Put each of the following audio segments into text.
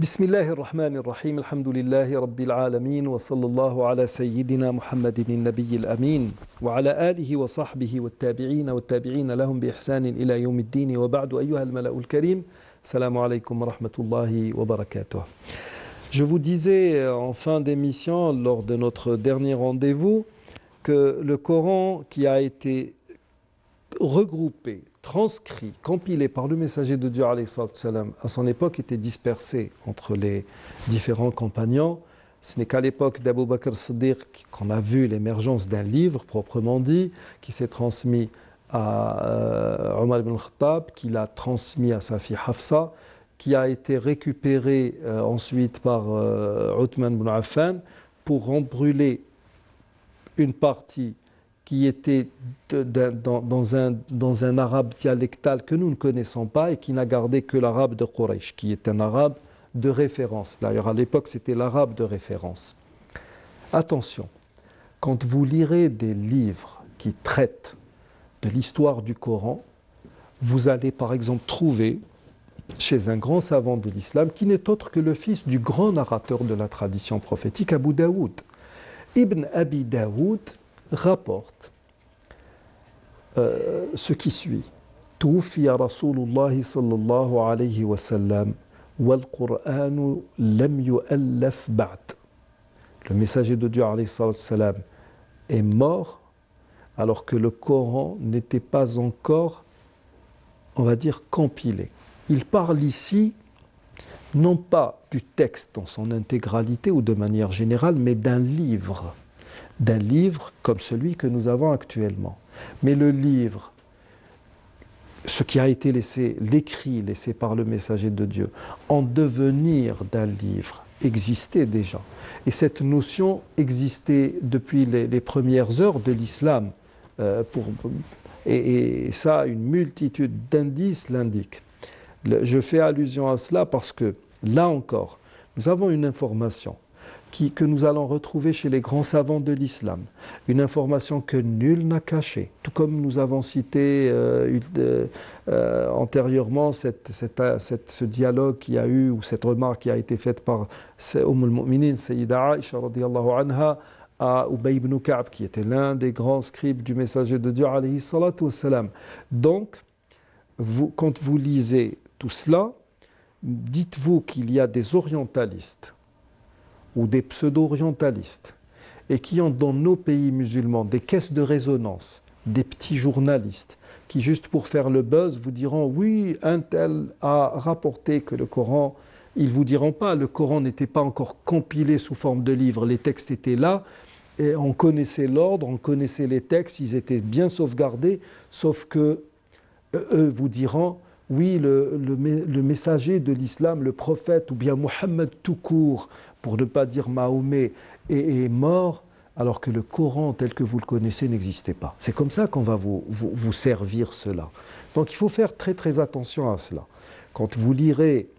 بسم الله الرحمن الرحيم الحمد لله رب العالمين وصلى الله على سيدنا محمد النبي الأمين وعلى آله وصحبه والتابعين لهم بإحسان إلى يوم الدين وبعد أيها الملأ الكريم السلام عليكم ورحمة الله وبركاته. Je vous disais en fin d'émission lors de notre dernier rendez-vous que le Coran qui a été regroupé, transcrit, compilé par le messager de Dieu alayhi salam, à son époque était dispersé entre les différents compagnons. Ce n'est qu'à l'époque d'Abu Bakr Siddiq qu'on a vu l'émergence d'un livre proprement dit, qui s'est transmis à Omar ibn Khattab, qui l'a transmis à sa fille Hafsa, qui a été récupéré ensuite par Uthman ibn Affan pour en brûler une partie qui était dans un arabe dialectal que nous ne connaissons pas et qui n'a gardé que l'arabe de Quraysh, qui est un arabe de référence. D'ailleurs, à l'époque, c'était l'arabe de référence. Attention, quand vous lirez des livres qui traitent de l'histoire du Coran, vous allez par exemple trouver chez un grand savant de l'islam qui n'est autre que le fils du grand narrateur de la tradition prophétique, Abu Daoud. Ibn Abi Daoud rapporte ce qui suit. Tuwfiya Rasulullah sallallahu alayhi wa sallam wal Qur'anu lam yu'allaf ba'd. Le messager de Dieu alayhi salam est mort alors que le Coran n'était pas encore, on va dire, compilé. Il parle ici non pas du texte dans son intégralité ou de manière générale, mais d'un livre comme celui que nous avons actuellement. Mais le livre, ce qui a été l'écrit laissé par le messager de Dieu, en devenir d'un livre, existait déjà. Et cette notion existait depuis les premières heures de l'islam. Et ça, une multitude d'indices l'indiquent. Je fais allusion à cela parce que, là encore, nous avons une information que nous allons retrouver chez les grands savants de l'islam. Une information que nul n'a cachée. Tout comme nous avons cité antérieurement ce dialogue qui a eu, ou cette remarque qui a été faite par al-Mu'minin, Sayyida Aisha radiyallahu anha, à Ubay ibn Ka'b, qui était l'un des grands scribes du messager de Dieu, alayhi salatu wassalam. Donc, quand vous lisez tout cela, dites-vous qu'il y a des orientalistes ou des pseudo-orientalistes, et qui ont dans nos pays musulmans des caisses de résonance, des petits journalistes, qui juste pour faire le buzz vous diront « oui, un tel a rapporté que le Coran », ils ne vous diront pas, le Coran n'était pas encore compilé sous forme de livre, les textes étaient là, et on connaissait l'ordre, on connaissait les textes, ils étaient bien sauvegardés, sauf que eux vous diront « oui, le messager de l'islam, le prophète, ou bien Mohammed tout court, pour ne pas dire Mahomet, est mort, alors que le Coran tel que vous le connaissez n'existait pas. » C'est comme ça qu'on va vous servir cela. Donc il faut faire très très attention à cela. Quand vous lirez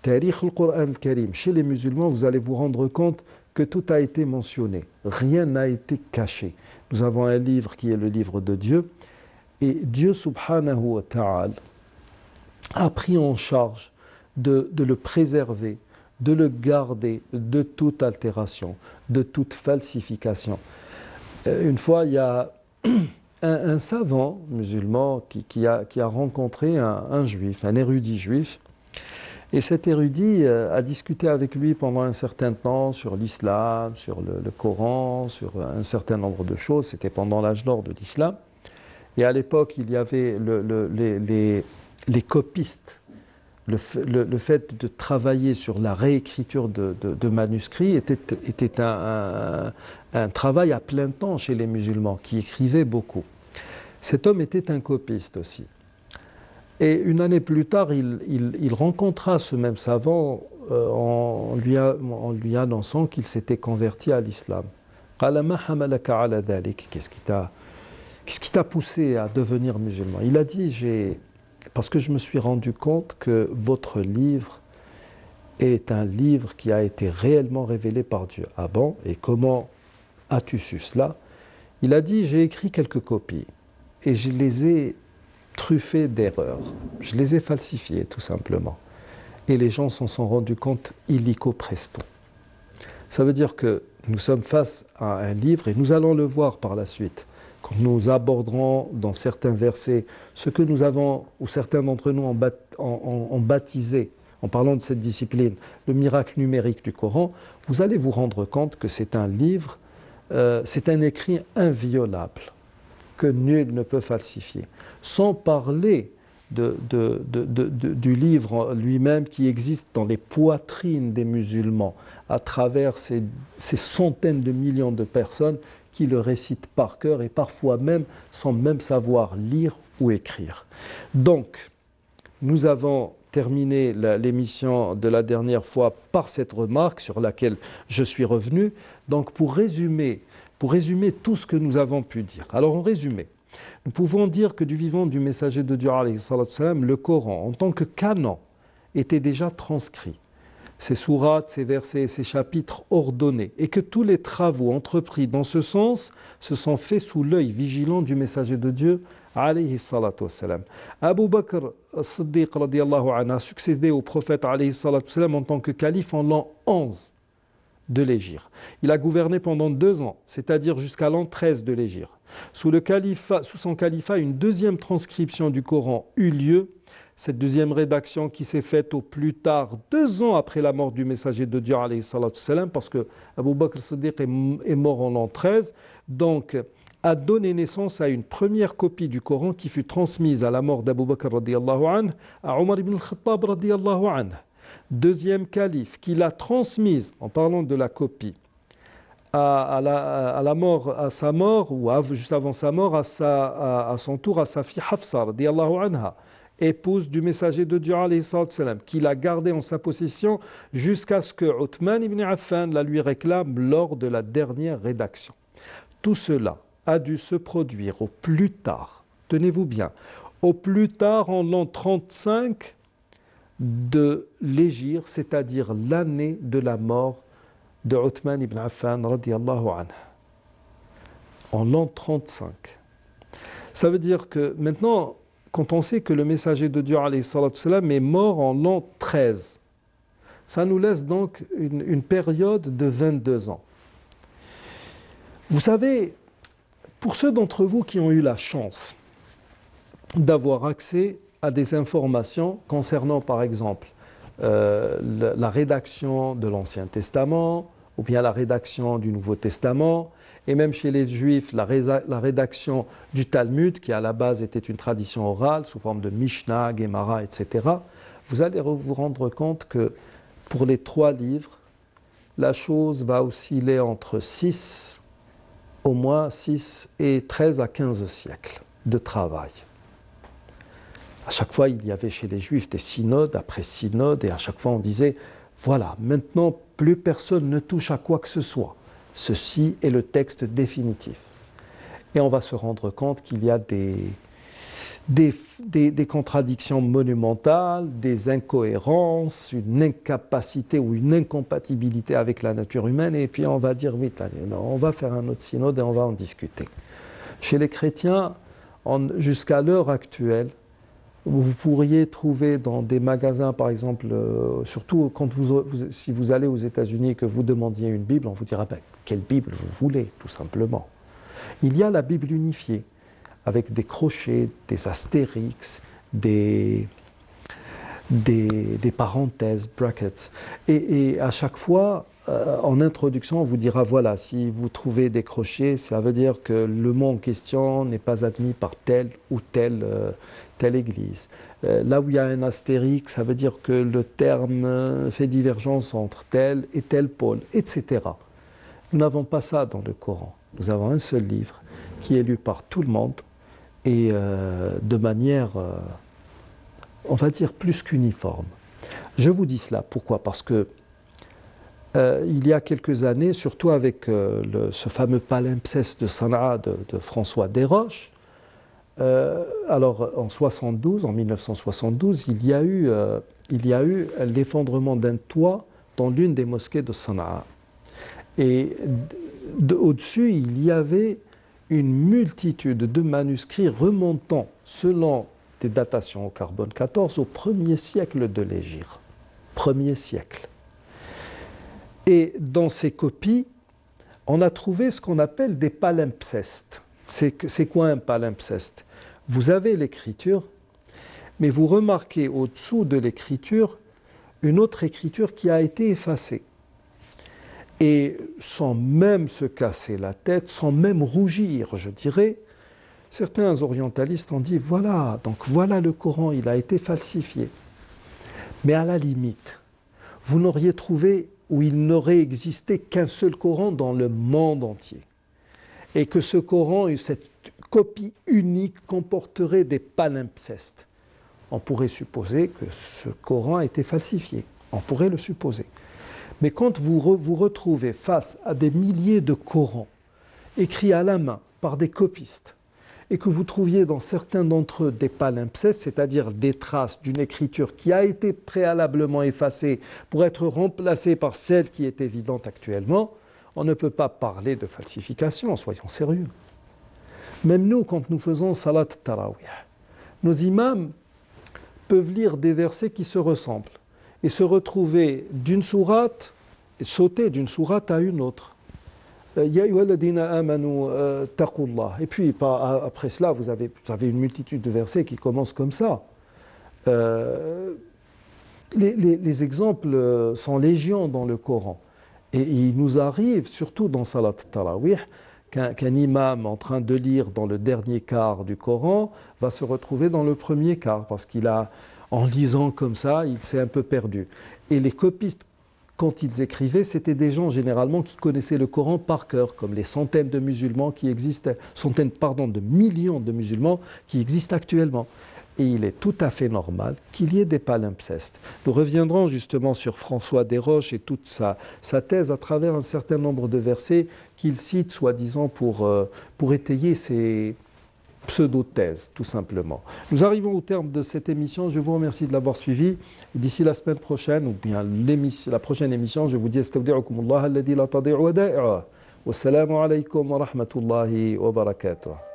Tarikh al-Qur'an al-Karim chez les musulmans, vous allez vous rendre compte que tout a été mentionné. Rien n'a été caché. Nous avons un livre qui est le livre de Dieu, et Dieu subhanahu wa ta'ala a pris en charge de le préserver, de le garder de toute altération, de toute falsification. Une fois, il y a un savant musulman qui a rencontré un juif, un érudit juif, et cet érudit a discuté avec lui pendant un certain temps sur l'islam, sur le Coran, sur un certain nombre de choses. C'était pendant l'âge d'or de l'islam. Et à l'époque, il y avait les copistes. Le fait de travailler sur la réécriture de manuscrits était un travail à plein temps chez les musulmans, qui écrivaient beaucoup. Cet homme était un copiste aussi. Et une année plus tard, il rencontra ce même savant en lui annonçant qu'il s'était converti à l'islam. Qu'est-ce qui t'a poussé à devenir musulman? Il a dit, parce que je me suis rendu compte que votre livre est un livre qui a été réellement révélé par Dieu. Ah bon? Et comment as-tu su cela? Il a dit, j'ai écrit quelques copies et je les ai truffées d'erreurs. Je les ai falsifiées tout simplement. et les gens s'en sont rendus compte illico presto. Ça veut dire que nous sommes face à un livre, et nous allons le voir par la suite, quand nous aborderons dans certains versets ce que nous avons, ou certains d'entre nous ont baptisé, en parlant de cette discipline, le miracle numérique du Coran, vous allez vous rendre compte que c'est un livre, c'est un écrit inviolable, que nul ne peut falsifier. Sans parler du livre lui-même qui existe dans les poitrines des musulmans, à travers ces centaines de millions de personnes qui le récitent par cœur et parfois même sans même savoir lire ou écrire. Donc, nous avons terminé l'émission de la dernière fois par cette remarque sur laquelle je suis revenu. Donc, pour résumer tout ce que nous avons pu dire. Alors, en résumé, nous pouvons dire que du vivant du messager de Dieu, alayhi salatu salam, le Coran, en tant que canon, était déjà transcrit. Ces sourates, ces versets, ces chapitres ordonnés, et que tous les travaux entrepris dans ce sens se sont faits sous l'œil vigilant du messager de Dieu, alayhi salatu wassalam. Abu Bakr as-Siddiq radiyallahu anhu a succédé au prophète alayhi salatu wassalam en tant que calife en l'an 11 de l'Hégire. Il a gouverné pendant 2 ans, c'est-à-dire jusqu'à l'an 13 de l'Hégire. Sous son califat, une deuxième transcription du Coran eut lieu. Cette deuxième rédaction qui s'est faite au plus tard 2 ans après la mort du messager de Dieu, alayhi salatu wassalam, parce que Abu Bakr as-Siddiq est mort en l'an 13, donc a donné naissance à une première copie du Coran qui fut transmise à la mort d'Abu Bakr radiyallahu anhu à Omar ibn al-Khattab radiyallahu anhu. Deuxième calife qui l'a transmise, en parlant de la copie, à sa mort, ou juste avant sa mort, à son tour, à sa fille Hafsa radiyallahu anha, épouse du messager de Dieu, alayhi salatu salam, qui l'a gardée en sa possession jusqu'à ce que Uthman ibn Affan la lui réclame lors de la dernière rédaction. Tout cela a dû se produire au plus tard, tenez-vous bien, au plus tard en l'an 35 de l'Hégire, c'est-à-dire l'année de la mort de Uthman ibn Affan radiyallahu anhu. En l'an 35. Ça veut dire que maintenant, quand on sait que le messager de Dieu alayhi salatu salam est mort en l'an 13, ça nous laisse donc une période de 22 ans. Vous savez, pour ceux d'entre vous qui ont eu la chance d'avoir accès à des informations concernant, par exemple, la rédaction de l'Ancien Testament, ou bien la rédaction du Nouveau Testament, et même chez les Juifs, la rédaction du Talmud, qui à la base était une tradition orale, sous forme de Mishnah, Gemara, etc., vous allez vous rendre compte que pour les 3 livres, la chose va osciller entre au moins 6 et 13 à 15 siècles de travail. À chaque fois, il y avait chez les Juifs des synodes après synodes, et à chaque fois on disait, voilà, maintenant plus personne ne touche à quoi que ce soit. Ceci est le texte définitif. Et on va se rendre compte qu'il y a des contradictions monumentales, des incohérences, une incapacité ou une incompatibilité avec la nature humaine, et puis on va dire, oui, on va faire un autre synode et on va en discuter. Chez les chrétiens, jusqu'à l'heure actuelle, vous pourriez trouver dans des magasins, par exemple, surtout quand si vous allez aux États-Unis et que vous demandiez une Bible, on vous dira ben, quelle Bible vous voulez, tout simplement. Il y a la Bible unifiée, avec des crochets, des astérix, des parenthèses, brackets. Et à chaque fois, en introduction, on vous dira, voilà, si vous trouvez des crochets, ça veut dire que le mot en question n'est pas admis par telle ou telle église. Là où il y a un astérix, ça veut dire que le terme fait divergence entre tel et tel pôle, etc. Nous n'avons pas ça dans le Coran. Nous avons un seul livre qui est lu par tout le monde et de manière, on va dire, plus qu'uniforme. Je vous dis cela, pourquoi? Parce que il y a quelques années, surtout avec ce fameux palimpseste de Sanaa de François Desroches, alors en 1972, il y a eu l'effondrement d'un toit dans l'une des mosquées de Sanaa. Et au-dessus, il y avait une multitude de manuscrits remontant, selon des datations au carbone 14, au 1er siècle de l'Hégire. 1er siècle. Et dans ces copies, on a trouvé ce qu'on appelle des palimpsestes. C'est quoi un palimpseste? Vous avez l'écriture, mais vous remarquez au-dessous de l'écriture une autre écriture qui a été effacée. Et sans même se casser la tête, sans même rougir, je dirais, certains orientalistes ont dit, voilà, donc voilà le Coran, il a été falsifié. Mais à la limite, vous n'auriez trouvé où il n'aurait existé qu'un seul Coran dans le monde entier. Et que ce Coran, cette copie unique, comporterait des palimpsestes. On pourrait supposer que ce Coran a été falsifié. On pourrait le supposer. Mais quand vous retrouvez face à des milliers de Corans écrits à la main par des copistes, et que vous trouviez dans certains d'entre eux des palimpsestes, c'est-à-dire des traces d'une écriture qui a été préalablement effacée pour être remplacée par celle qui est évidente actuellement, on ne peut pas parler de falsification, soyons sérieux. Même nous, quand nous faisons Salat Tarawih, nos imams peuvent lire des versets qui se ressemblent et se retrouver d'une sourate et sauter d'une sourate à une autre. Ya ayyuhalladhina amanu taqullah. Et puis après cela, vous avez une multitude de versets qui commencent comme ça. Les exemples sont légion dans le Coran. Et il nous arrive, surtout dans Salat Tarawih, qu'un imam en train de lire dans le dernier quart du Coran va se retrouver dans le premier quart, parce en lisant comme ça, il s'est un peu perdu. Et les copistes, quand ils écrivaient, c'était des gens généralement qui connaissaient le Coran par cœur, comme les centaines de musulmans qui existent, de millions de musulmans qui existent actuellement. Et il est tout à fait normal qu'il y ait des palimpsestes. Nous reviendrons justement sur François Desroches et toute sa thèse à travers un certain nombre de versets qu'il cite, soi-disant, pour étayer ses pseudo-thèse, tout simplement. Nous arrivons au terme de cette émission. Je vous remercie de l'avoir suivi. D'ici la semaine prochaine, ou bien la prochaine émission, je vous dis astawdi'ukumullah alladhi la tadi'u wada'i'uh. Wassalamu alaykum wa rahmatullahi wa barakatuh.